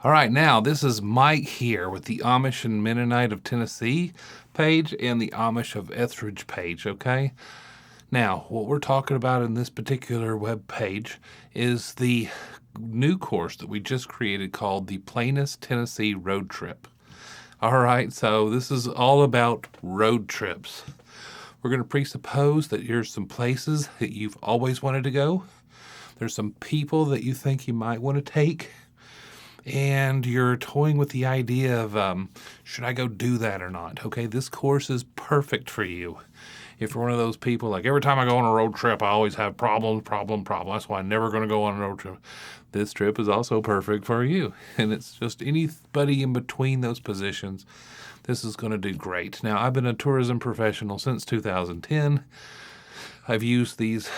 All right, now this is Mike here with the Amish and Mennonite of Tennessee page and the Amish of Ethridge page, okay? Now, what we're talking about in this particular web page is the new course that we just created called the Plainest Tennessee Road Trip. All right, so this is all about road trips. We're going to presuppose that here's some places that you've always wanted to go. There's some people that you think you might want to take. And you're toying with the idea of, should I go do that or not? Okay, this course is perfect for you. If you're one of those people, like every time I go on a road trip, I always have problem. That's why I'm never going to go on a road trip. This trip is also perfect for you. And it's just anybody in between those positions. This is going to do great. Now, I've been a tourism professional since 2010. I've used these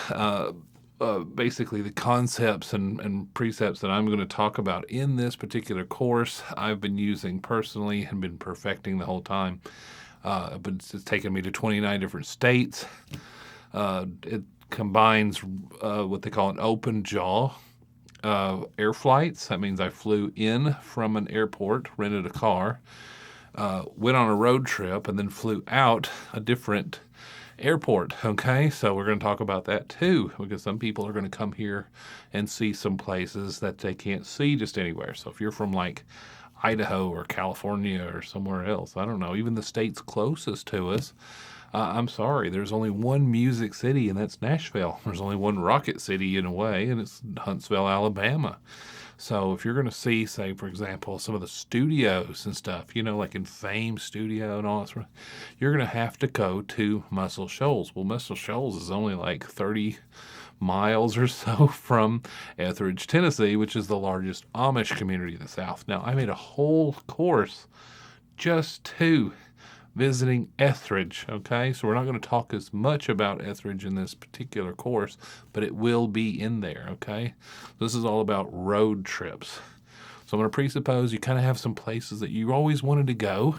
basically the concepts and precepts that I'm going to talk about in this particular course I've been using personally and been perfecting the whole time. But it's taken me to 29 different states. It combines what they call an open jaw air flights. That means I flew in from an airport, rented a car, went on a road trip, and then flew out a different airport. Okay, so we're going to talk about that too, because some people are going to come here and see some places that they can't see just anywhere. So if you're from like Idaho or California or somewhere else, I don't know, even the states closest to us, I'm sorry, there's only one music city, and that's Nashville. There's only one rocket city in a way, and it's Huntsville, Alabama. So if you're going to see, say, for example, some of the studios and stuff, like in Fame Studio and all that sort of, you're going to have to go to Muscle Shoals. Well, Muscle Shoals is only like 30 miles or so from Ethridge, Tennessee, which is the largest Amish community in the South. Now, I made a whole course just to visiting Ethridge, okay? So we're not going to talk as much about Ethridge in this particular course, but it will be in there, okay? This is all about road trips. So I'm going to presuppose you kind of have some places that you always wanted to go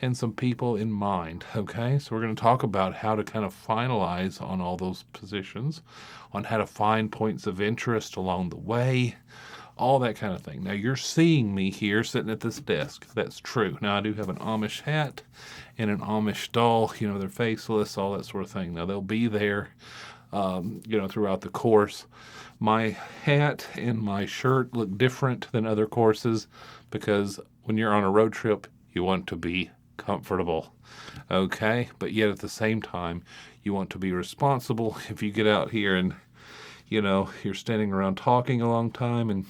and some people in mind, okay? So we're going to talk about how to kind of finalize on all those positions, on how to find points of interest along the way, all that kind of thing. Now, you're seeing me here sitting at this desk. That's true. Now, I do have an Amish hat and an Amish doll. They're faceless, all that sort of thing. Now, they'll be there, throughout the course. My hat and my shirt look different than other courses because when you're on a road trip, you want to be comfortable, okay? But yet at the same time, you want to be responsible. If you get out here and you're standing around talking a long time and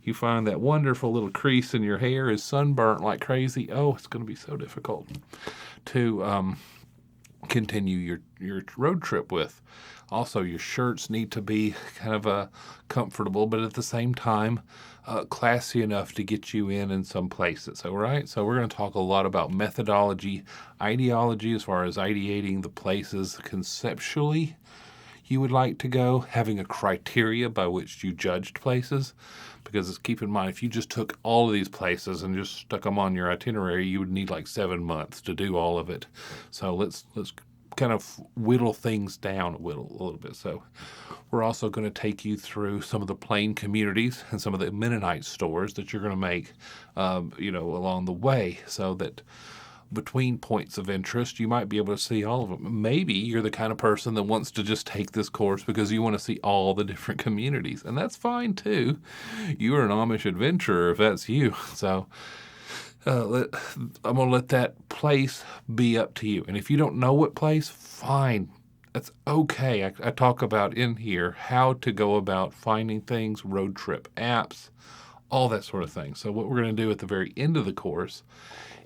you find that wonderful little crease in your hair is sunburnt like crazy. Oh, it's going to be so difficult to continue your road trip with. Also, your shirts need to be kind of comfortable, but at the same time, classy enough to get you in some places. All right, so we're going to talk a lot about methodology, ideology, as far as ideating the places conceptually you would like to go, having a criteria by which you judged places. Because keep in mind, if you just took all of these places and just stuck them on your itinerary, you would need like 7 months to do all of it. So let's kind of whittle things down a little bit. So we're also going to take you through some of the plain communities and some of the Mennonite stores that you're going to make, along the way, so that between points of interest, you might be able to see all of them. Maybe you're the kind of person that wants to just take this course because you want to see all the different communities, and that's fine too. You are an Amish adventurer if that's you. So I'm going to let that place be up to you. And if you don't know what place, fine. That's okay. I talk about in here how to go about finding things, road trip apps, all that sort of thing. So what we're going to do at the very end of the course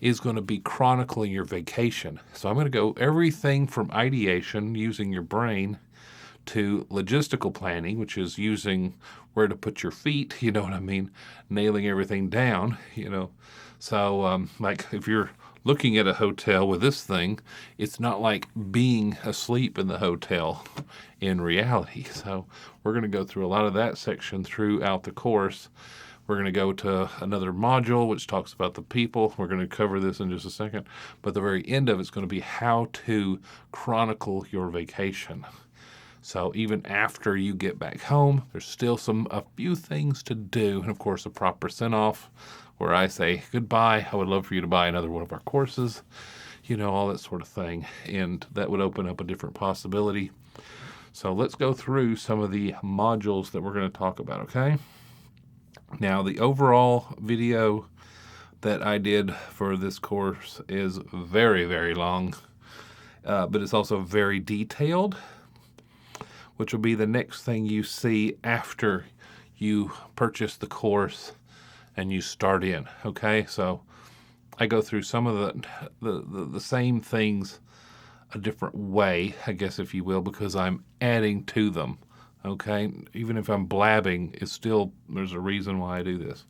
is going to be chronicling your vacation. So I'm going to go everything from ideation, using your brain, to logistical planning, which is using where to put your feet, you know what I mean, nailing everything down, So like if you're looking at a hotel with this thing, it's not like being asleep in the hotel in reality. So we're going to go through a lot of that section throughout the course. We're going to go to another module which talks about the people. We're going to cover this in just a second. But the very end of it's going to be how to chronicle your vacation. So even after you get back home, there's still a few things to do. And of course, a proper send off where I say goodbye. I would love for you to buy another one of our courses, all that sort of thing. And that would open up a different possibility. So let's go through some of the modules that we're going to talk about, okay? Now, the overall video that I did for this course is very, very long, but it's also very detailed, which will be the next thing you see after you purchase the course and you start in, okay? So I go through some of the same things a different way, I guess, if you will, because I'm adding to them, okay? Even if I'm blabbing, there's a reason why I do this.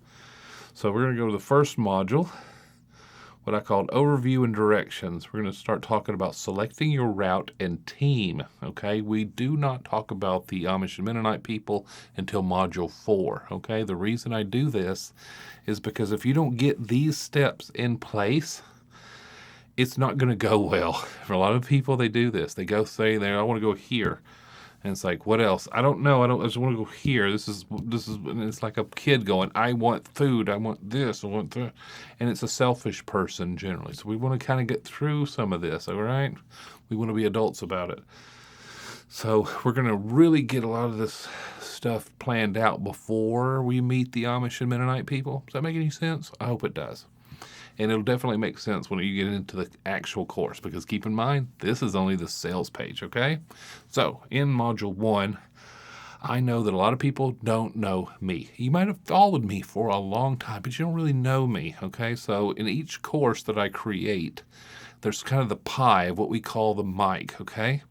So we're going to go to the first module, what I called overview and directions. We're going to start talking about selecting your route and team, okay? We do not talk about the Amish and Mennonite people until module 4, okay? The reason I do this is because if you don't get these steps in place, it's not going to go well. For a lot of people, they do this. They go say, I want to go here. And it's like, what else? I don't know. I just want to go here. This is, and it's like a kid going, I want food. I want this. I want that. And it's a selfish person generally. So we want to kind of get through some of this, all right? We want to be adults about it. So we're going to really get a lot of this stuff planned out before we meet the Amish and Mennonite people. Does that make any sense? I hope it does. And it'll definitely make sense when you get into the actual course, because keep in mind, this is only the sales page, okay? So in module 1, I know that a lot of people don't know me. You might have followed me for a long time, but you don't really know me, okay? So in each course that I create, there's kind of the pie of what we call the mic, okay?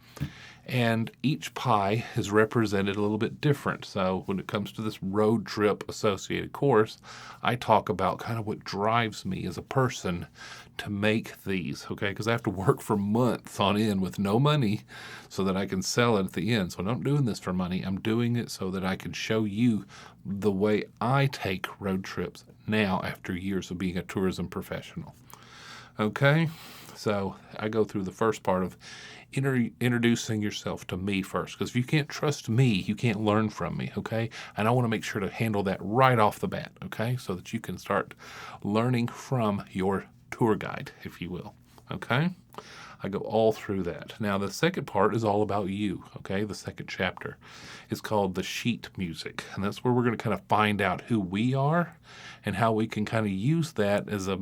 And each pie is represented a little bit different. So when it comes to this road trip associated course, I talk about kind of what drives me as a person to make these, okay? Because I have to work for months on end with no money so that I can sell it at the end. So I'm not doing this for money. I'm doing it so that I can show you the way I take road trips now after years of being a tourism professional. Okay? So I go through the first part of introducing yourself to me first, because if you can't trust me, you can't learn from me, okay? And I want to make sure to handle that right off the bat, okay? So that you can start learning from your tour guide, if you will, okay? I go all through that. Now, the second part is all about you, okay? The second chapter is called the sheet music, and that's where we're going to kind of find out who we are and how we can kind of use that as a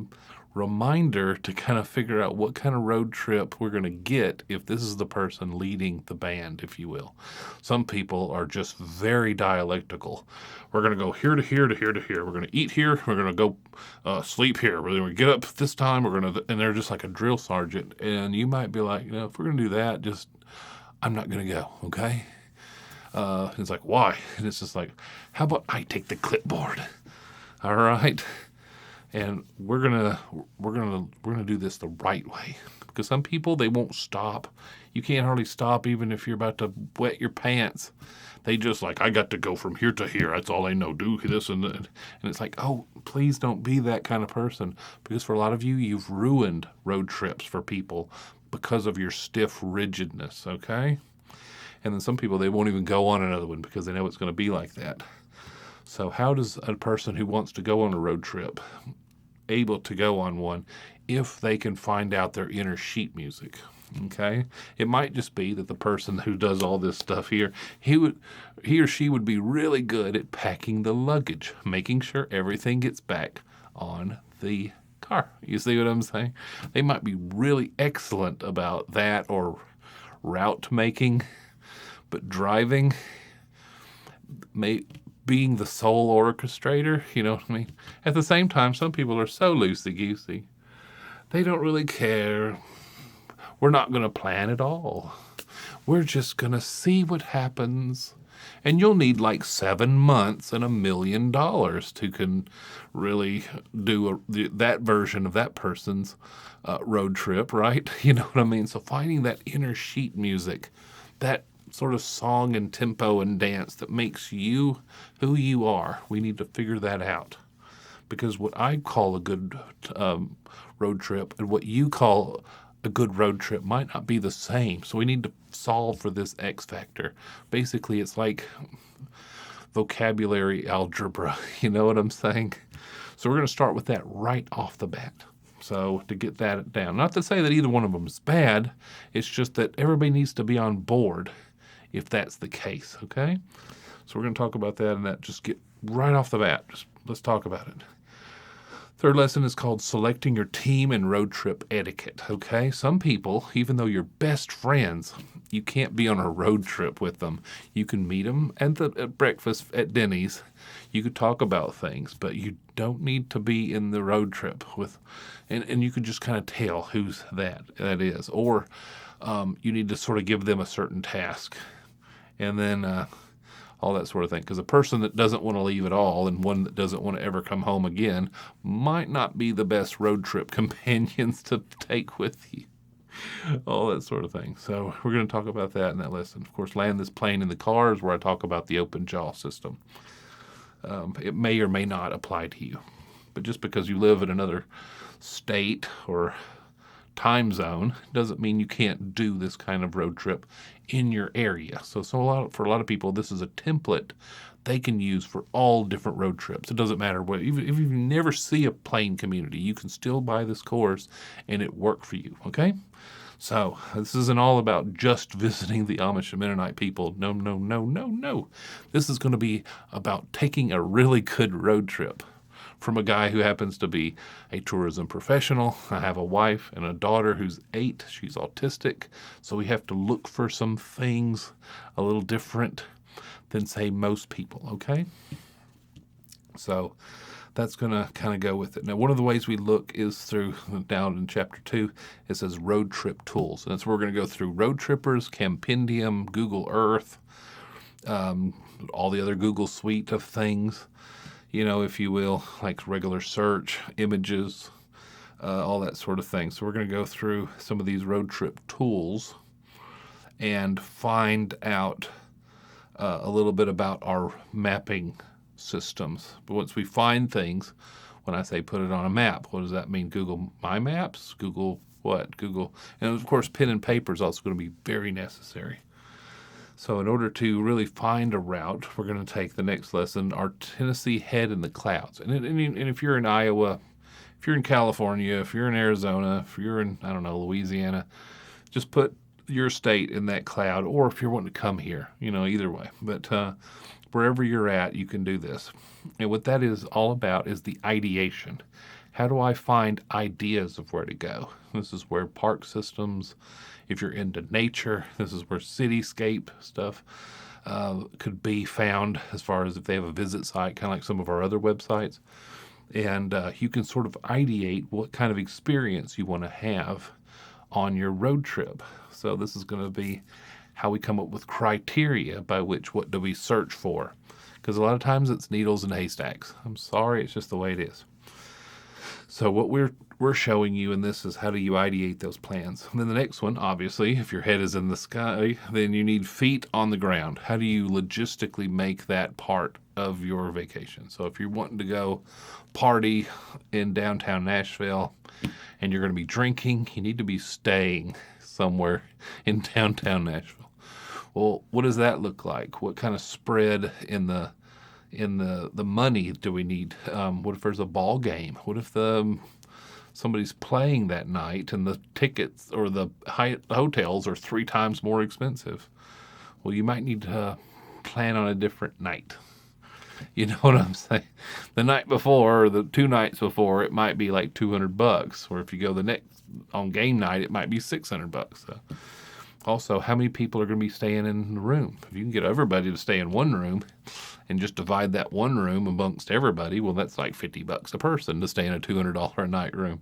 reminder to kind of figure out what kind of road trip we're going to get if this is the person leading the band, if you will. Some people are just very dialectical. We're going to go here to here to here to here. We're going to eat here. We're going to go sleep here. We're going to get up this time. And they're just like a drill sergeant. And you might be like, if we're going to do that, I'm not going to go, okay? It's like, why? And it's just like, how about I take the clipboard? All right. And we're gonna do this the right way, because some people, they won't stop. You can't hardly stop even if you're about to wet your pants. They just like, I got to go from here to here. That's all they know. Do this and that. And it's like, oh, please don't be that kind of person, because for a lot of you, you've ruined road trips for people because of your stiff rigidness. Okay, and then some people, they won't even go on another one because they know it's going to be like that. So how does a person who wants to go on a road trip able to go on one if they can find out their inner sheet music? Okay, it might just be that the person who does all this stuff here, he or she would be really good at packing the luggage, making sure everything gets back on the car. You see what I'm saying? They might be really excellent about that, or route making, but driving, being the sole orchestrator, you know what I mean? At the same time, some people are so loosey-goosey. They don't really care. We're not going to plan at all. We're just going to see what happens. And you'll need like 7 months and $1 million to can really do that version of that person's road trip, right? You know what I mean? So finding that inner sheet music, that sort of song and tempo and dance that makes you who you are, we need to figure that out. Because what I call a good road trip and what you call a good road trip might not be the same. So we need to solve for this X factor. Basically, it's like vocabulary algebra. You know what I'm saying? So we're going to start with that right off the bat. So to get that down, not to say that either one of them is bad, it's just that everybody needs to be on board if that's the case, okay? So we're going to talk about that, and that just get right off the bat. Just let's talk about it. Third lesson is called selecting your team and road trip etiquette, okay? Some people, even though you're best friends, you can't be on a road trip with them. You can meet them at breakfast at Denny's. You could talk about things, but you don't need to be in the road trip with, and you can just kind of tell who's that is. Or you need to sort of give them a certain task, and then all that sort of thing. Because a person that doesn't want to leave at all and one that doesn't want to ever come home again might not be the best road trip companions to take with you. All that sort of thing. So we're going to talk about that in that lesson. Of course, land this plane in the car is where I talk about the open jaw system. It may or may not apply to you. But just because you live in another state or time zone doesn't mean you can't do this kind of road trip in your area. So for a lot of people, this is a template they can use for all different road trips. It doesn't matter what, even if you never see a plane community, you can still buy this course and it work for you. Okay. So this isn't all about just visiting the Amish and Mennonite people. No, no, no, no, no. This is going to be about taking a really good road trip from a guy who happens to be a tourism professional. I have a wife and a daughter who's 8. She's autistic. So we have to look for some things a little different than, say, most people, okay? So that's going to kind of go with it. Now, one of the ways we look is through, down in chapter 2, it says road trip tools. And that's where we're going to go through Road Trippers, Campendium, Google Earth, all the other Google suite of things, you know, if you will, like regular search, images, all that sort of thing. So we're going to go through some of these road trip tools and find out a little bit about our mapping systems. But once we find things, when I say put it on a map, what does that mean? Google My Maps? Google what? Google, and of course, pen and paper is also going to be very necessary. So in order to really find a route, we're going to take the next lesson, our Tennessee head in the clouds. And if you're in Iowa, if you're in California, if you're in Arizona, if you're in, I don't know, Louisiana, just put your state in that cloud, or if you're wanting to come here, you know, either way. But wherever you're at, you can do this. And what that is all about is the ideation. How do I find ideas of where to go? This is where park systems, if you're into nature, this is where cityscape stuff could be found, as far as if they have a visit site, kind of like some of our other websites. And you can sort of ideate what kind of experience you want to have on your road trip. So this is going to be how we come up with criteria by which, what do we search for? Because a lot of times it's needles and haystacks. I'm sorry, it's just the way it is. So what we're showing you in this is how do you ideate those plans. And then the next one, obviously, if your head is in the sky, then you need feet on the ground. How do you logistically make that part of your vacation? So if you're wanting to go party in downtown Nashville and you're going to be drinking, you need to be staying somewhere in downtown Nashville. Well, what does that look like? What kind of spread in the money do we need? What if there's a ball game? What if somebody's playing that night and the tickets or the hotels are 3 times more expensive? Well, you might need to plan on a different night. You know what I'm saying? The night before, or the 2 nights before, it might be like $200, or if you go the next on game night, it might be $600. So. Also, how many people are going to be staying in the room? If you can get everybody to stay in one room and just divide that one room amongst everybody, well, that's like $50 a person to stay in a $200 a night room.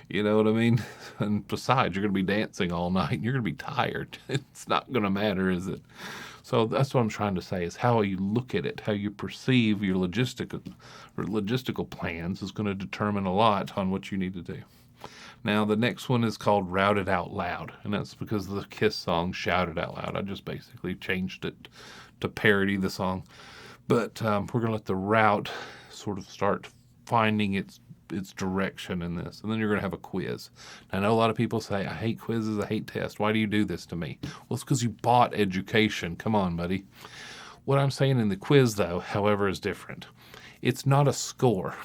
You know what I mean? And besides, you're going to be dancing all night and you're going to be tired. It's not going to matter, is it? So that's what I'm trying to say, is how you look at it, how you perceive your logistical plans is going to determine a lot on what you need to do. Now, the next one is called Route It Out Loud, and that's because of the Kiss song, Shout It Out Loud. I just basically changed it to parody the song. But we're going to let the route sort of start finding its its direction in this. And then you're going to have a quiz. I know a lot of people say, I hate quizzes, I hate tests. Why do you do this to me? Well, it's because you bought education. Come on, buddy. What I'm saying in the quiz, though, however, is different. It's not a score.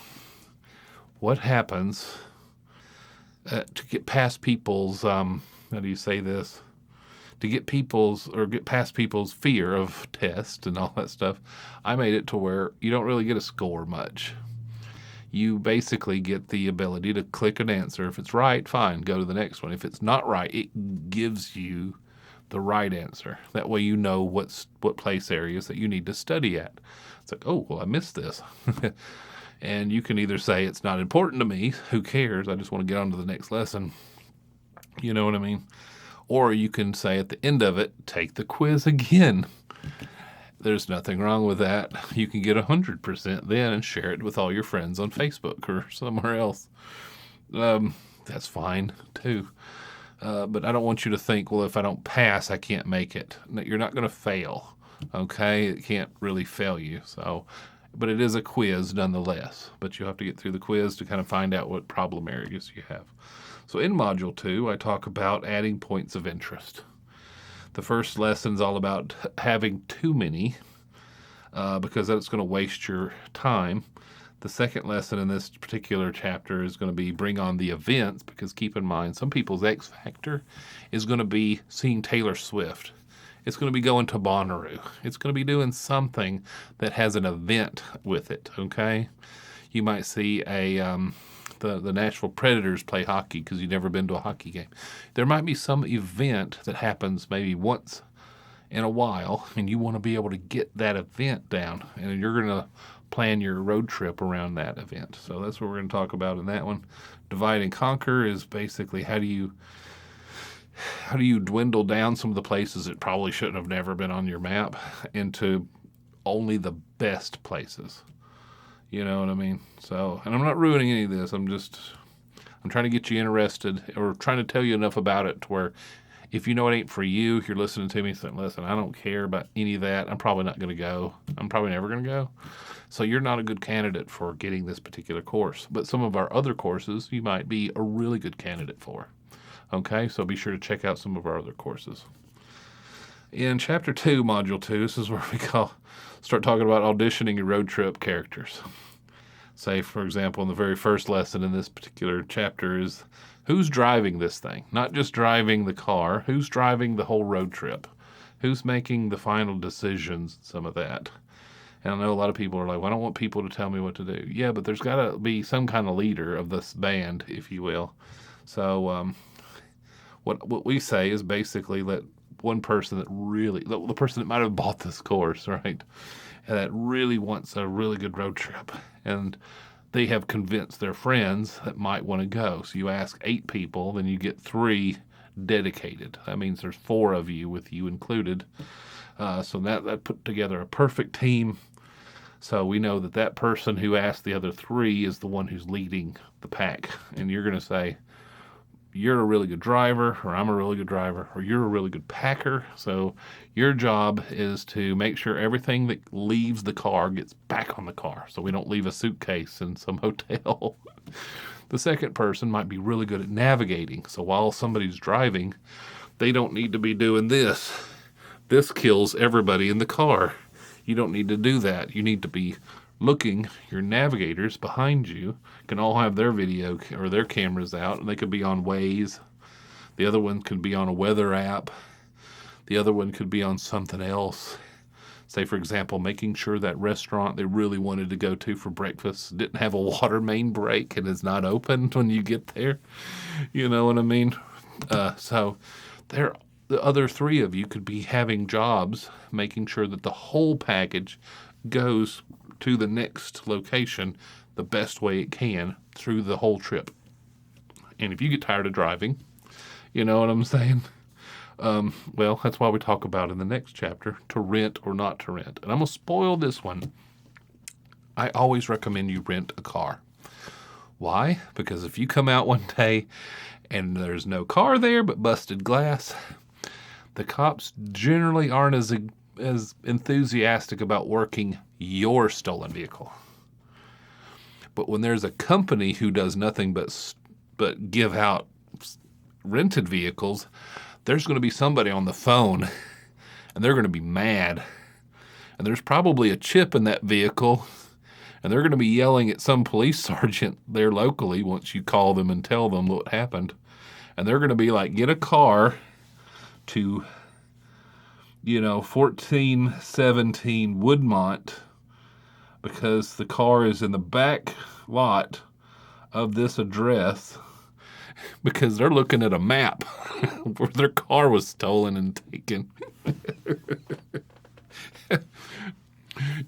What happens to get past people's, how do you say this? To get past people's fear of tests and all that stuff, I made it to where you don't really get a score much. You basically get the ability to click an answer. If it's right, fine, go to the next one. If it's not right, it gives you the right answer. That way you know what place areas that you need to study at. It's like, oh, well, I missed this. And you can either say it's not important to me, who cares, I just want to get on to the next lesson. You know what I mean? Or you can say at the end of it, take the quiz again. There's nothing wrong with that. You can get 100% then and share it with all your friends on Facebook or somewhere else. That's fine too. But I don't want you to think, well, if I don't pass, I can't make it. No, you're not going to fail. Okay? It can't really fail you. But it is a quiz nonetheless. But you have to get through the quiz to kind of find out what problem areas you have. So in Module 2, I talk about adding points of interest. The first lesson's all about having too many, because that's going to waste your time. The second lesson in this particular chapter is going to be bring on the events, because keep in mind, some people's X factor is going to be seeing Taylor Swift. It's going to be going to Bonnaroo. It's going to be doing something that has an event with it, okay? You might see the Nashville Predators play hockey because you've never been to a hockey game. There might be some event that happens maybe once in a while, and you want to be able to get that event down, and you're going to plan your road trip around that event. So that's what we're going to talk about in that one. Divide and conquer is basically how do you dwindle down some of the places that probably shouldn't have never been on your map into only the best places. You know what I mean? So, and I'm not ruining any of this. I'm trying to get you interested or trying to tell you enough about it to where if you know it ain't for you, if you're listening to me saying, listen, I don't care about any of that. I'm probably not going to go. I'm probably never going to go. So you're not a good candidate for getting this particular course. But some of our other courses, you might be a really good candidate for. Okay? So be sure to check out some of our other courses. In Chapter 2, Module 2, this is where we start talking about auditioning your road trip characters. Say, for example, in the very first lesson in this particular chapter is who's driving this thing? Not just driving the car, who's driving the whole road trip? Who's making the final decisions, some of that? And I know a lot of people are like, well, I don't want people to tell me what to do. Yeah, but there's got to be some kind of leader of this band, if you will. So what we say is basically let one person the person that might have bought this course, right? And that really wants a really good road trip. And they have convinced their friends that might want to go. So you ask 8 people, then you get 3 dedicated. That means there's 4 of you with you included. So that put together a perfect team. So we know that person who asked the other 3 is the one who's leading the pack. And you're going to say, you're a really good driver, or I'm a really good driver, or you're a really good packer. So your job is to make sure everything that leaves the car gets back on the car. So we don't leave a suitcase in some hotel. The second person might be really good at navigating. So while somebody's driving, they don't need to be doing this. This kills everybody in the car. You don't need to do that. You need to be looking. Your navigators behind you can all have their video or their cameras out, and they could be on Waze. The other one could be on a weather app. The other one could be on something else. Say, for example, making sure that restaurant they really wanted to go to for breakfast didn't have a water main break and is not open when you get there. You know what I mean? So the other 3 of you could be having jobs making sure that the whole package goes to the next location the best way it can through the whole trip. And if you get tired of driving, you know what I'm saying? Well, that's why we talk about in the next chapter, to rent or not to rent. And I'm going to spoil this one. I always recommend you rent a car. Why? Because if you come out one day and there's no car there but busted glass, the cops generally aren't as enthusiastic about working your stolen vehicle. But when there's a company who does nothing but give out rented vehicles, there's going to be somebody on the phone, and they're going to be mad. And there's probably a chip in that vehicle, and they're going to be yelling at some police sergeant there locally once you call them and tell them what happened. And they're going to be like, get a car to, 1417 Woodmont, because the car is in the back lot of this address, because they're looking at a map where their car was stolen and taken.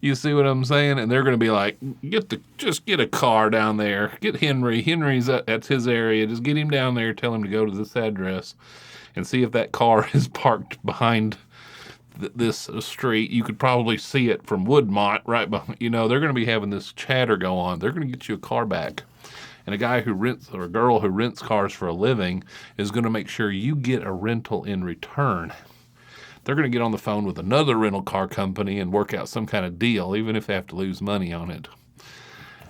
You see what I'm saying? And they're going to be like, just get a car down there. Get Henry. Henry's that's his area. Just get him down there. Tell him to go to this address and see if that car is parked behind this street. You could probably see it from Woodmont right behind. They're going to be having this chatter go on. They're going to get you a car back. And a guy who rents, or a girl who rents cars for a living, is going to make sure you get a rental in return. They're going to get on the phone with another rental car company and work out some kind of deal, even if they have to lose money on it.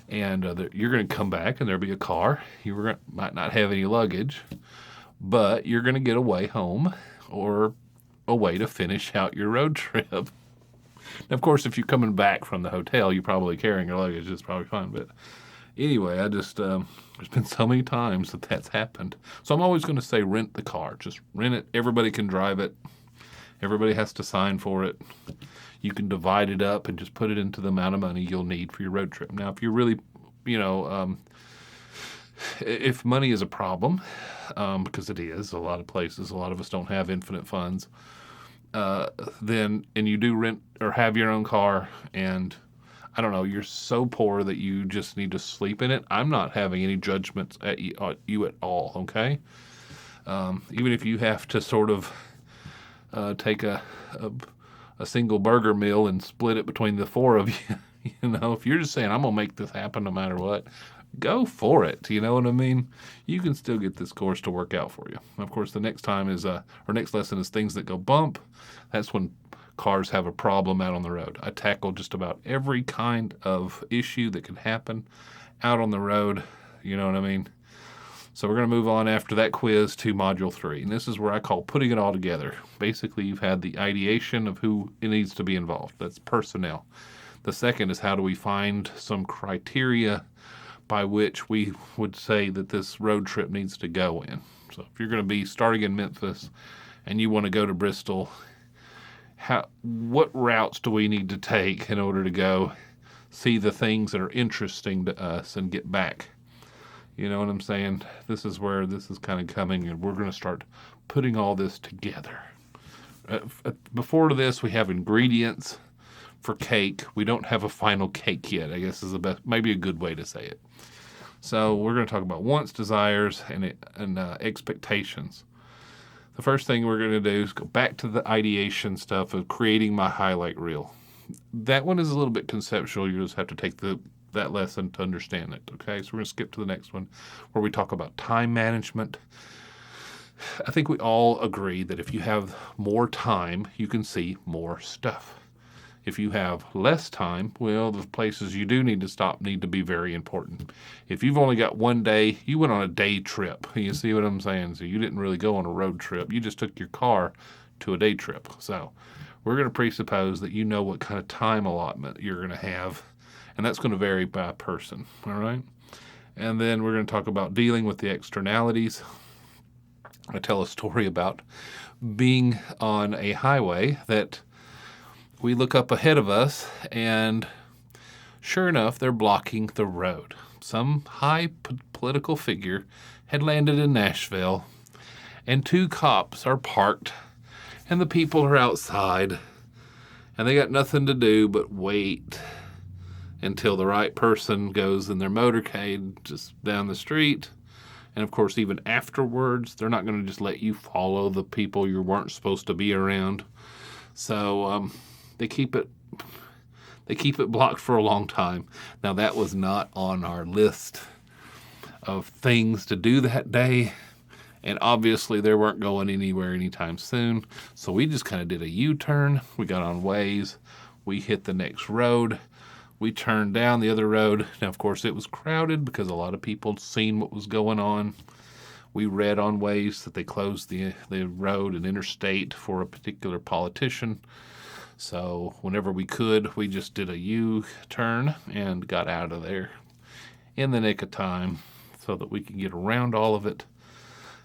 And you're going to come back, and there'll be a car. You might not have any luggage, but you're going to get a way home or a way to finish out your road trip. Now, of course, if you're coming back from the hotel, you're probably carrying your luggage. It's probably fine. But anyway, there's been so many times that's happened. So I'm always going to say rent the car. Just rent it. Everybody can drive it. Everybody has to sign for it. You can divide it up and just put it into the amount of money you'll need for your road trip. Now, if you're really, if money is a problem, because it is, a lot of places, a lot of us don't have infinite funds, and you do rent or have your own car, and I don't know, you're so poor that you just need to sleep in it, I'm not having any judgments at you at all, okay? Even if you have to sort of take a single burger meal and split it between the four of you, if you're just saying, I'm going to make this happen no matter what, go for it. You know what I mean? You can still get this course to work out for you. Of course, the next time is, our next lesson is things that go bump. That's when cars have a problem out on the road. I tackle just about every kind of issue that can happen out on the road. You know what I mean? So we're going to move on after that quiz to Module 3. And this is where I call putting it all together. Basically, you've had the ideation of who it needs to be involved. That's personnel. The second is how do we find some criteria by which we would say that this road trip needs to go in. So if you're going to be starting in Memphis and you want to go to Bristol, what routes do we need to take in order to go see the things that are interesting to us and get back? You know what I'm saying? This is where this is kind of coming, and we're going to start putting all this together. Before this, we have ingredients for cake. We don't have a final cake yet, I guess is the best, maybe a good way to say it. So we're going to talk about wants, desires, and expectations. The first thing we're going to do is go back to the ideation stuff of creating my highlight reel. That one is a little bit conceptual. You just have to take that lesson to understand it. Okay, so we're going to skip to the next one where we talk about time management. I think we all agree that if you have more time, you can see more stuff. If you have less time, well, the places you do need to stop need to be very important. If you've only got one day, you went on a day trip. You see what I'm saying? So you didn't really go on a road trip. You just took your car to a day trip. So we're going to presuppose that you know what kind of time allotment you're going to have, and that's going to vary by person, all right? And then we're going to talk about dealing with the externalities. I tell a story about being on a highway that we look up ahead of us, and sure enough, they're blocking the road. Some high political figure had landed in Nashville, and 2 cops are parked, and the people are outside, and they got nothing to do but wait until the right person goes in their motorcade just down the street. And of course, even afterwards, they're not going to just let you follow the people you weren't supposed to be around. So they keep it blocked for a long time. Now, that was not on our list of things to do that day, and obviously they weren't going anywhere anytime soon. So we just kind of did a U-turn. We got on Waze. We hit the next road. We turned down the other road. Now, of course, it was crowded because a lot of people had seen what was going on. We read on ways that they closed the road and interstate for a particular politician. So whenever we could, we just did a U-turn and got out of there in the nick of time so that we could get around all of it.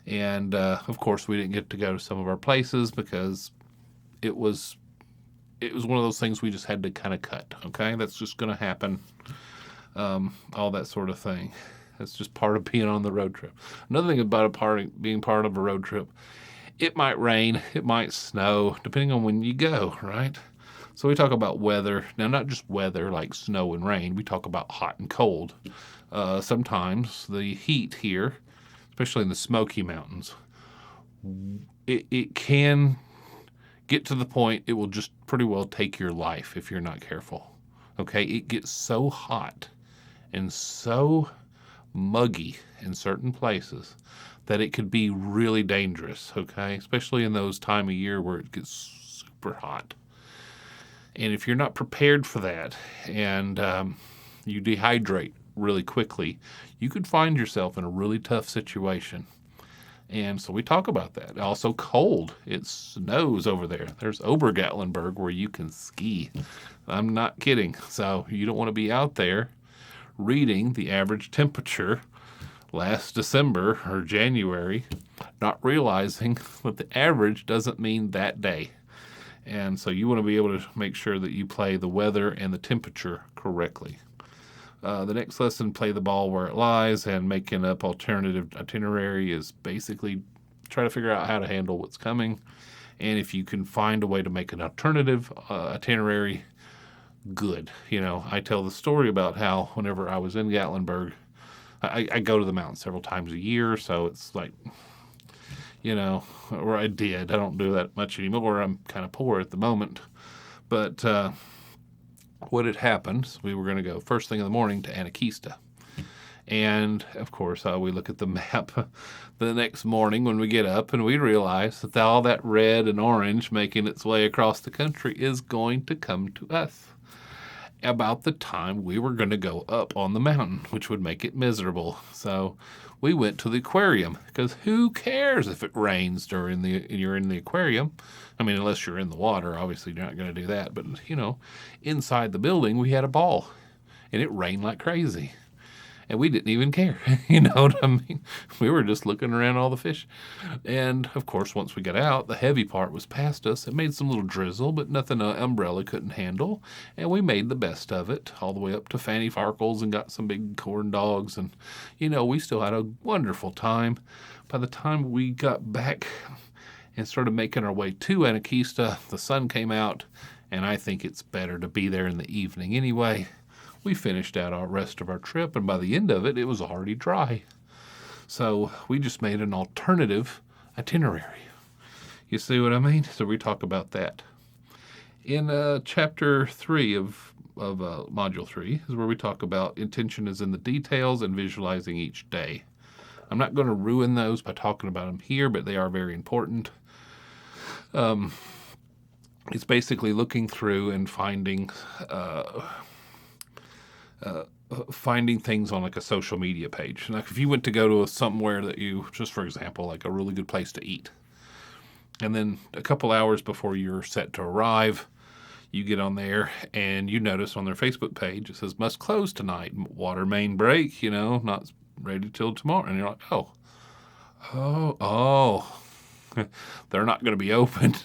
And, of course, we didn't get to go to some of our places because it was one of those things we just had to kind of cut, okay? That's just going to happen, all that sort of thing. That's just part of being on the road trip. Another thing about being part of a road trip, it might rain, it might snow, depending on when you go, right? So we talk about weather. Now, not just weather like snow and rain. We talk about hot and cold. Sometimes the heat here, especially in the Smoky Mountains, it can get to the point it will just pretty well take your life if you're not careful. Okay? It gets so hot and so muggy in certain places that it could be really dangerous, okay? Especially in those time of year where it gets super hot. And if you're not prepared for that and you dehydrate really quickly, you could find yourself in a really tough situation. And so we talk about that. Also cold. It snows over there. There's Obergatlinburg where you can ski. I'm not kidding. So you don't want to be out there reading the average temperature last December or January, not realizing that the average doesn't mean that day. And so you want to be able to make sure that you play the weather and the temperature correctly. The next lesson, play the ball where it lies, and making up alternative itinerary is basically try to figure out how to handle what's coming. And if you can find a way to make an alternative itinerary, good. You know, I tell the story about how whenever I was in Gatlinburg, I go to the mountain several times a year, so it's like, you know, or I did. I don't do that much anymore. I'm kind of poor at the moment. But what had happened, we were going to go first thing in the morning to Anakeesta. And, of course, we look at the map the next morning when we get up, and we realize that all that red and orange making its way across the country is going to come to us about the time we were going to go up on the mountain, which would make it miserable. So we went to the aquarium, because who cares if it rains during you're in the aquarium? I mean, unless you're in the water, obviously you're not going to do that. But, you know, inside the building, we had a ball, and it rained like crazy. And we didn't even care. You know what I mean? We were just looking around all the fish. And, of course, once we got out, the heavy part was past us. It made some little drizzle, but nothing an umbrella couldn't handle. And we made the best of it, all the way up to Fanny Farkle's and got some big corn dogs. And, you know, we still had a wonderful time. By the time we got back and started making our way to Anakeesta, the sun came out. And I think it's better to be there in the evening anyway. We finished out our rest of our trip, and by the end of it, it was already dry. So we just made an alternative itinerary. You see what I mean? So we talk about that. In chapter 3 of module 3 is where we talk about intention is in the details and visualizing each day. I'm not going to ruin those by talking about them here, but they are very important. It's basically looking through and finding things on like a social media page. Like if you went to go to somewhere that you, just for example, like a really good place to eat, and then a couple hours before you're set to arrive, you get on there and you notice on their Facebook page, it says must close tonight, water main break, you know, not ready till tomorrow. And you're like, oh, they're not going to be open.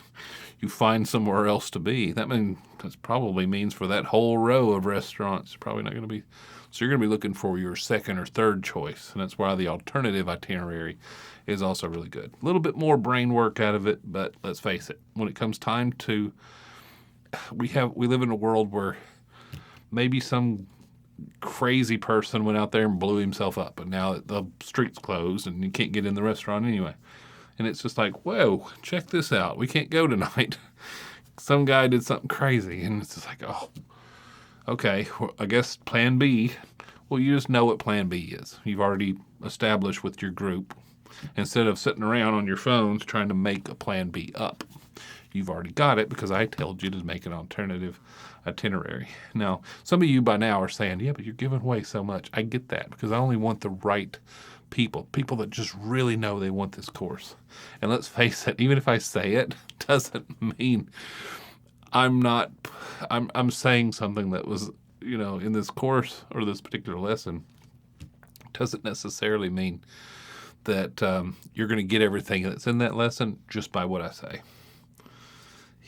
You find somewhere else to be. That probably means for that whole row of restaurants, probably not going to be. So you're going to be looking for your second or third choice, and that's why the alternative itinerary is also really good. A little bit more brain work out of it, but let's face it, when it comes time to, we live in a world where maybe some crazy person went out there and blew himself up, and now the street's closed and you can't get in the restaurant anyway. And it's just like, whoa, check this out. We can't go tonight. Some guy did something crazy. And it's just like, oh, okay, well, I guess plan B. Well, you just know what plan B is. You've already established with your group. Instead of sitting around on your phones trying to make a plan B up, you've already got it because I told you to make an alternative itinerary. Now, some of you by now are saying, yeah, but you're giving away so much. I get that because I only want the right people that just really know they want this course. And let's face it, even if I say it, doesn't mean I'm saying something that was, in this course or this particular lesson doesn't necessarily mean that you're going to get everything that's in that lesson just by what I say.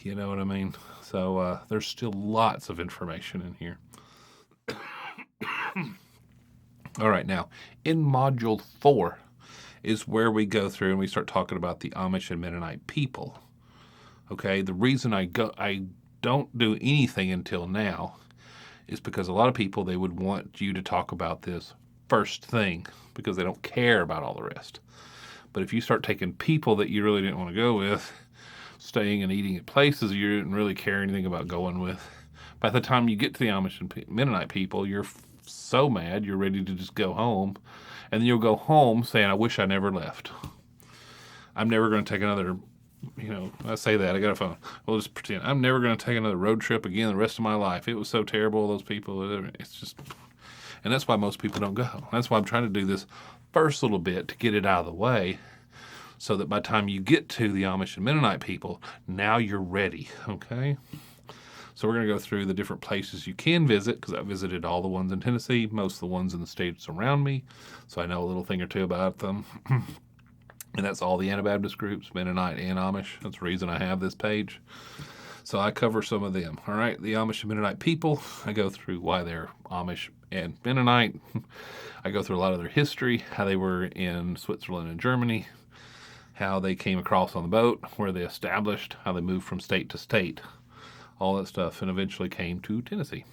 You know what I mean? So there's still lots of information in here. All right, now, in Module 4 is where we go through and we start talking about the Amish and Mennonite people. Okay, the reason I don't do anything until now is because a lot of people, they would want you to talk about this first thing because they don't care about all the rest. But if you start taking people that you really didn't want to go with, staying and eating at places you didn't really care anything about going with, by the time you get to the Amish and Mennonite people, you're so mad you're ready to just go home. And then you'll go home saying, I wish I never left. I'm never going to take another, I say that, I got a phone. We'll just pretend. I'm never going to take another road trip again the rest of my life. It was so terrible, those people. It's just, and that's why most people don't go. That's why I'm trying to do this first little bit to get it out of the way so that by the time you get to the Amish and Mennonite people, now you're ready, okay? So we're going to go through the different places you can visit because I visited all the ones in Tennessee, most of the ones in the states around me, so I know a little thing or two about them. And that's all the Anabaptist groups, Mennonite and Amish. That's the reason I have this page. So I cover some of them. All right, the Amish and Mennonite people, I go through why they're Amish and Mennonite. I go through a lot of their history, how they were in Switzerland and Germany, how they came across on the boat, where they established, how they moved from state to state, all that stuff, and eventually came to Tennessee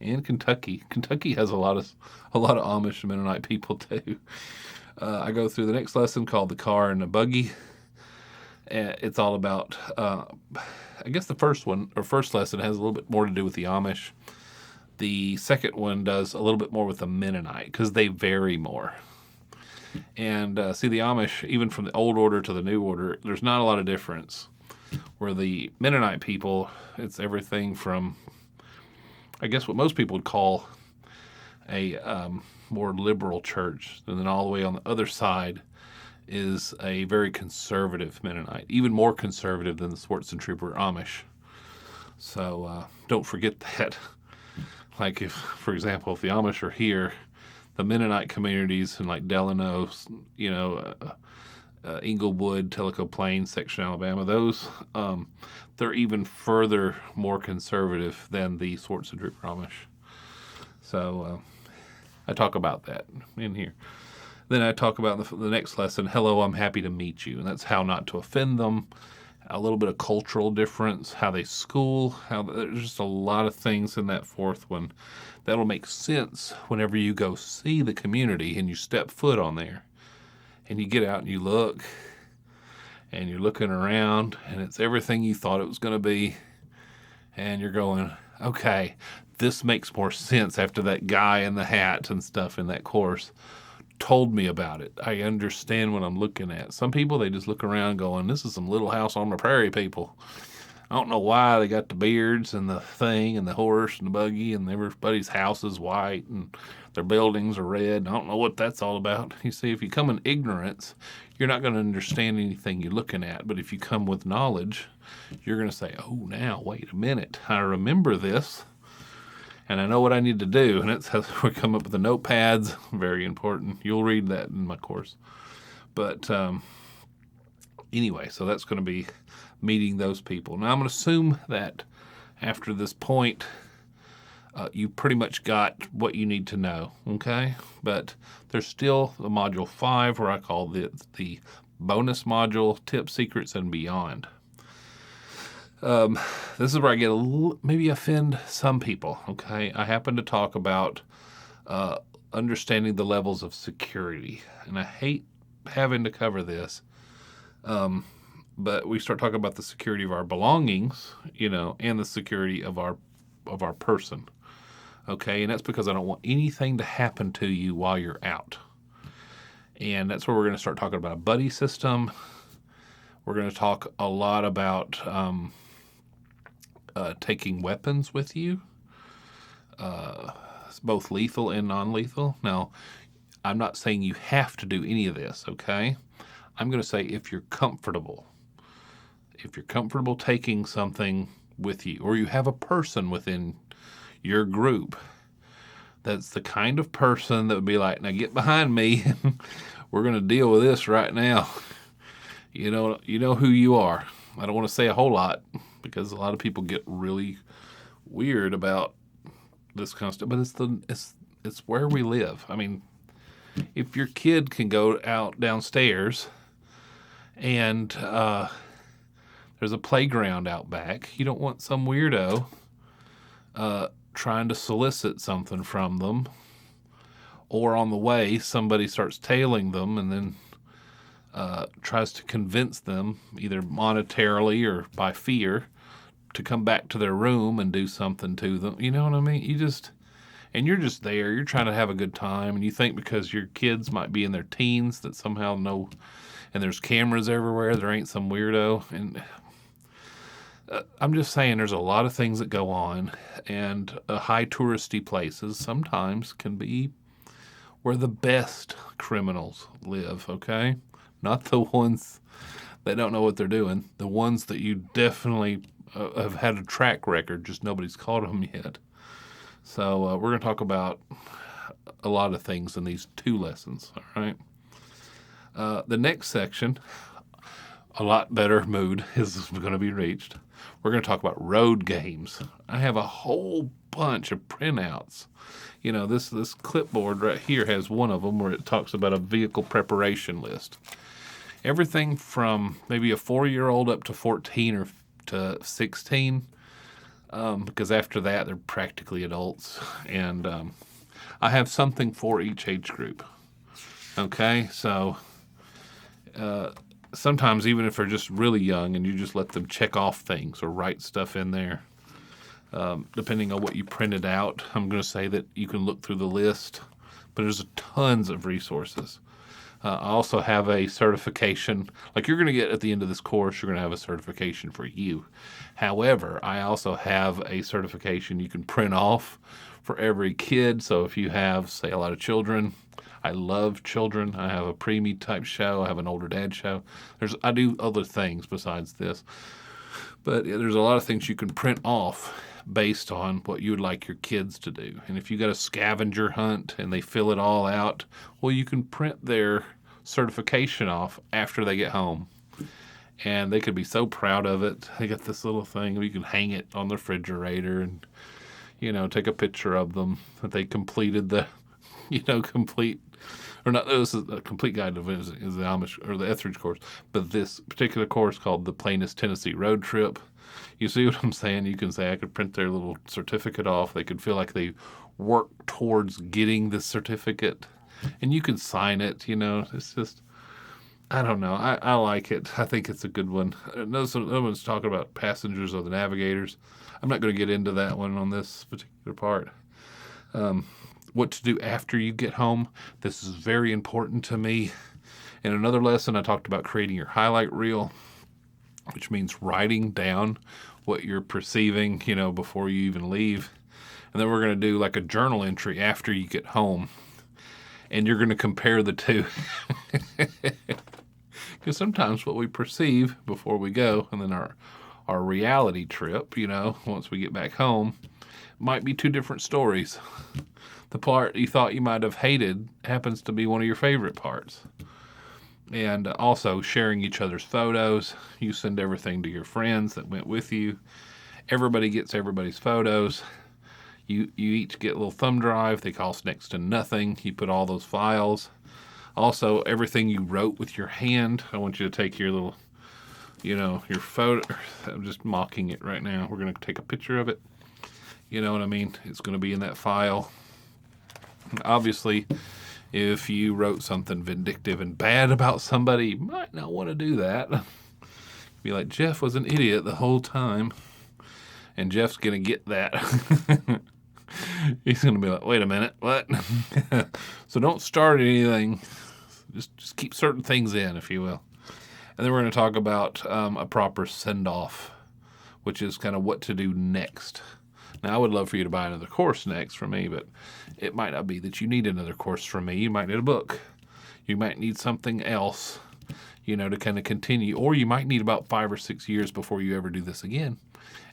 and Kentucky. Kentucky has a lot of Amish and Mennonite people too. I go through the next lesson called the car and the buggy. It's all about, I guess the first lesson has a little bit more to do with the Amish. The second one does a little bit more with the Mennonite because they vary more. And see, the Amish, even from the old order to the new order, there's not a lot of difference. Where the Mennonite people, it's everything from, I guess what most people would call a more liberal church. And then all the way on the other side is a very conservative Mennonite, even more conservative than the Swartz and Trooper Amish. So don't forget that. Like if, for example, if the Amish are here, the Mennonite communities in like Delano, Inglewood, Tellico Plains, section Alabama, those, they're even further more conservative than the Swartz and Trooper Amish. So I talk about that in here. Then I talk about the next lesson, hello, I'm happy to meet you. And that's how not to offend them, a little bit of cultural difference, how they school, there's just a lot of things in that fourth one that'll make sense whenever you go see the community and you step foot on there. And you get out and you look, and you're looking around, and it's everything you thought it was going to be. And you're going, okay, this makes more sense after that guy in the hat and stuff in that course told me about it. I understand what I'm looking at. Some people, they just look around going, this is some Little House on the Prairie people. I don't know why they got the beards and the thing and the horse and the buggy and everybody's house is white and their buildings are red. I don't know what that's all about. You see, if you come in ignorance, you're not going to understand anything you're looking at. But if you come with knowledge, you're going to say, oh, now, wait a minute. I remember this and I know what I need to do. And that's how we come up with the notepads. Very important. You'll read that in my course. But anyway, so that's going to be meeting those people. Now, I'm going to assume that after this point, you pretty much got what you need to know, okay? But there's still the Module 5, where I call the bonus module, Tips, Secrets, and Beyond. This is where I get maybe offend some people, okay? I happen to talk about understanding the levels of security, and I hate having to cover this, but we start talking about the security of our belongings, and the security of our person. Okay, and that's because I don't want anything to happen to you while you're out. And that's where we're going to start talking about a buddy system. We're going to talk a lot about taking weapons with you, both lethal and non-lethal. Now, I'm not saying you have to do any of this, okay? I'm going to say if you're comfortable taking something with you, or you have a person within your group that's the kind of person that would be like, now get behind me. We're going to deal with this right now. You know who you are. I don't want to say a whole lot because a lot of people get really weird about this kind of stuff, but it's where we live. I mean, if your kid can go out downstairs and there's a playground out back, you don't want some weirdo trying to solicit something from them, or on the way somebody starts tailing them and then tries to convince them either monetarily or by fear to come back to their room and do something to them. You know what I mean? You're just there, you're trying to have a good time, and you think because your kids might be in their teens that somehow no, and there's cameras everywhere, there ain't some weirdo. And I'm just saying there's a lot of things that go on, and high touristy places sometimes can be where the best criminals live, okay? Not the ones that don't know what they're doing, the ones that you definitely have had a track record, just nobody's caught them yet. So we're going to talk about a lot of things in these 2 lessons, all right? The next section, a lot better mood is going to be reached. We're going to talk about road games. I have a whole bunch of printouts. You know, this clipboard right here has one of them where it talks about a vehicle preparation list. Everything from maybe a 4-year-old up to 14 or to 16, because after that they're practically adults. And I have something for each age group. Okay, so sometimes even if they're just really young and you just let them check off things or write stuff in there, depending on what you printed out, I'm going to say that you can look through the list, but there's tons of resources. I also have a certification, like you're going to get at the end of this course, you're going to have a certification for you. However, I also have a certification you can print off for every kid. So if you have, say, a lot of children, I love children. I have a preemie type show. I have an older dad show. I do other things besides this. But there's a lot of things you can print off based on what you would like your kids to do. And if you got a scavenger hunt and they fill it all out, well, you can print their certification off after they get home. And they could be so proud of it. They got this little thing, you can hang it on the refrigerator and, take a picture of them that they completed the, complete, or not, this is a complete guide to is the Amish or the Ethridge course, but this particular course called the Plainest Tennessee Road Trip. You see what I'm saying? You can say I could print their little certificate off. They could feel like they worked towards getting the certificate, and you can sign it. It's just, I don't know. I like it. I think it's a good one. No one's talking about passengers or the navigators. I'm not going to get into that one on this particular part. What to do after you get home. This is very important to me. In another lesson, I talked about creating your highlight reel, which means writing down what you're perceiving, before you even leave. And then we're going to do like a journal entry after you get home. And you're going to compare the two. Because sometimes what we perceive before we go, and then our reality trip, once we get back home, might be 2 different stories. The part you thought you might have hated happens to be one of your favorite parts. And also sharing each other's photos. You send everything to your friends that went with you. Everybody gets everybody's photos. You each get a little thumb drive. They cost next to nothing. You put all those files. Also, everything you wrote with your hand. I want you to take your little, your photo. I'm just mocking it right now. We're going to take a picture of it. You know what I mean? It's going to be in that file. Obviously, if you wrote something vindictive and bad about somebody, you might not want to do that. Be like, Jeff was an idiot the whole time, and Jeff's going to get that. He's going to be like, wait a minute, what? So don't start anything. Just keep certain things in, if you will. And then we're going to talk about a proper send-off, which is kind of what to do next. Now, I would love for you to buy another course next from me, but it might not be that you need another course from me. You might need a book. You might need something else, to kind of continue. Or you might need about 5 or 6 years before you ever do this again.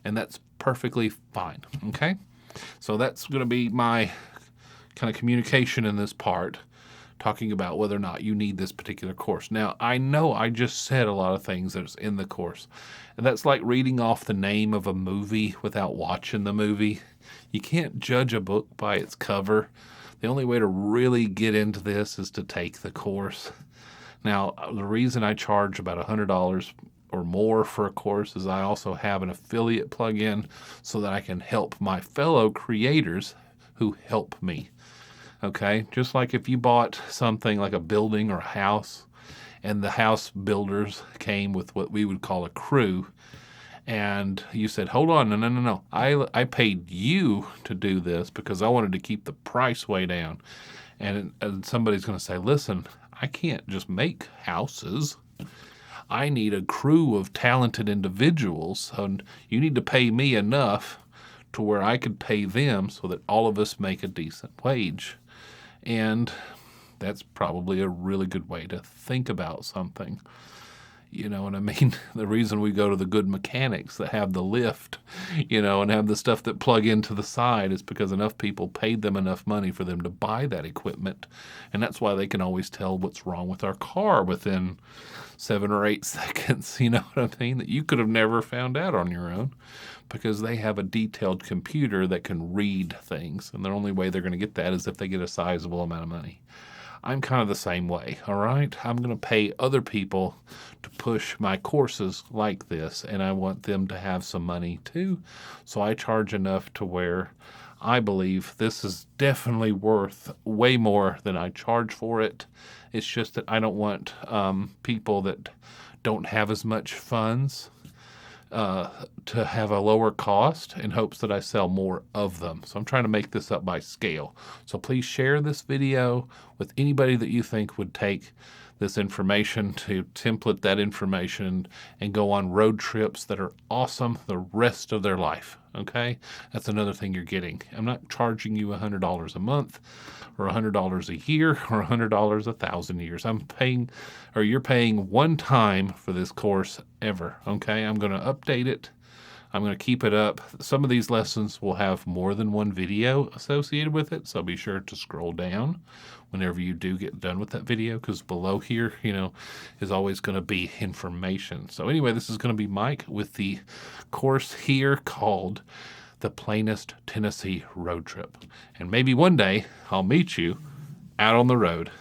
And that's perfectly fine, okay? So that's going to be my kind of communication in this part, talking about whether or not you need this particular course. Now, I know I just said a lot of things that's in the course, and that's like reading off the name of a movie without watching the movie. You can't judge a book by its cover. The only way to really get into this is to take the course. Now, the reason I charge about $100 or more for a course is I also have an affiliate plugin so that I can help my fellow creators who help me. Okay, just like if you bought something like a building or a house, and the house builders came with what we would call a crew, and you said, hold on, no. I paid you to do this because I wanted to keep the price way down. And somebody's going to say, listen, I can't just make houses. I need a crew of talented individuals, and you need to pay me enough to where I could pay them so that all of us make a decent wage. And that's probably a really good way to think about something. You know what I mean? The reason we go to the good mechanics that have the lift, and have the stuff that plug into the side is because enough people paid them enough money for them to buy that equipment. And that's why they can always tell what's wrong with our car within 7 or 8 seconds. You know what I mean? That you could have never found out on your own, because they have a detailed computer that can read things. And the only way they're going to get that is if they get a sizable amount of money. I'm kind of the same way, all right? I'm going to pay other people to push my courses like this, and I want them to have some money too. So I charge enough to where I believe this is definitely worth way more than I charge for it. It's just that I don't want people that don't have as much funds to have a lower cost in hopes that I sell more of them. So I'm trying to make this up by scale. So please share this video with anybody that you think would take this information, to template that information and go on road trips that are awesome the rest of their life. Okay? That's another thing you're getting. I'm not charging you $100 a month or $100 a year or $100 1,000 years. You're paying one time for this course ever. Okay? I'm going to update it. I'm going to keep it up. Some of these lessons will have more than one video associated with it, so be sure to scroll down whenever you do get done with that video, because below here, is always going to be information. So anyway, this is going to be Mike with the course here called the Plainest Tennessee Road Trip. And maybe one day I'll meet you out on the road.